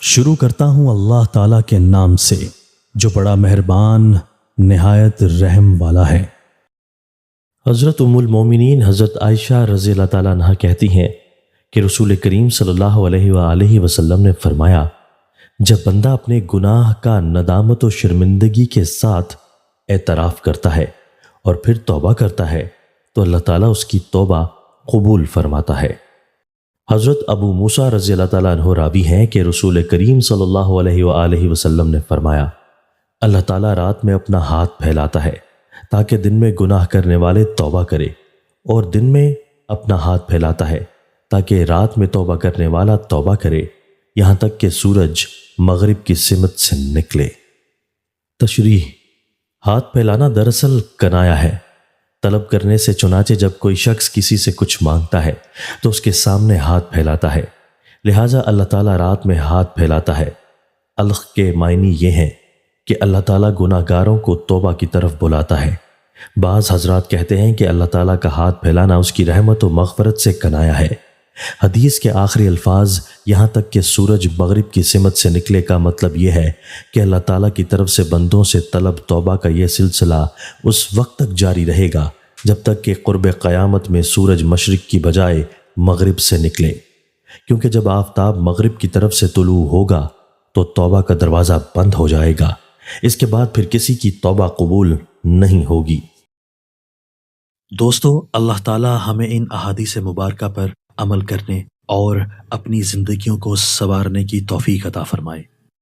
شروع کرتا ہوں اللہ تعالیٰ کے نام سے جو بڑا مہربان نہایت رحم والا ہے۔ حضرت ام المومنین حضرت عائشہ رضی اللہ تعالیٰ عنہ کہتی ہیں کہ رسول کریم صلی اللہ علیہ وآلہ وسلم نے فرمایا، جب بندہ اپنے گناہ کا ندامت و شرمندگی کے ساتھ اعتراف کرتا ہے اور پھر توبہ کرتا ہے تو اللہ تعالیٰ اس کی توبہ قبول فرماتا ہے۔ حضرت ابو موسیٰ رضی اللہ تعالیٰ عنہ راوی ہیں کہ رسول کریم صلی اللہ علیہ وآلہ وسلم نے فرمایا، اللہ تعالیٰ رات میں اپنا ہاتھ پھیلاتا ہے تاکہ دن میں گناہ کرنے والے توبہ کرے، اور دن میں اپنا ہاتھ پھیلاتا ہے تاکہ رات میں توبہ کرنے والا توبہ کرے، یہاں تک کہ سورج مغرب کی سمت سے نکلے۔ تشریح: ہاتھ پھیلانا دراصل کنایا ہے طلب کرنے سے، چنانچہ جب کوئی شخص کسی سے کچھ مانگتا ہے تو اس کے سامنے ہاتھ پھیلاتا ہے، لہٰذا اللہ تعالیٰ رات میں ہاتھ پھیلاتا ہے۔ الخ کے معنی یہ ہیں کہ اللہ تعالیٰ گناہ گاروں کو توبہ کی طرف بلاتا ہے۔ بعض حضرات کہتے ہیں کہ اللہ تعالیٰ کا ہاتھ پھیلانا اس کی رحمت و مغفرت سے کنایا ہے۔ حدیث کے آخری الفاظ یہاں تک کہ سورج مغرب کی سمت سے نکلے کا مطلب یہ ہے کہ اللہ تعالیٰ کی طرف سے بندوں سے طلب توبہ کا یہ سلسلہ اس وقت تک جاری رہے گا جب تک کہ قرب قیامت میں سورج مشرق کی بجائے مغرب سے نکلے، کیونکہ جب آفتاب مغرب کی طرف سے طلوع ہوگا تو توبہ کا دروازہ بند ہو جائے گا، اس کے بعد پھر کسی کی توبہ قبول نہیں ہوگی۔ دوستو، اللہ تعالیٰ ہمیں ان احادیث مبارکہ پر عمل کرنے اور اپنی زندگیوں کو سنوارنے کی توفیق عطا فرمائے۔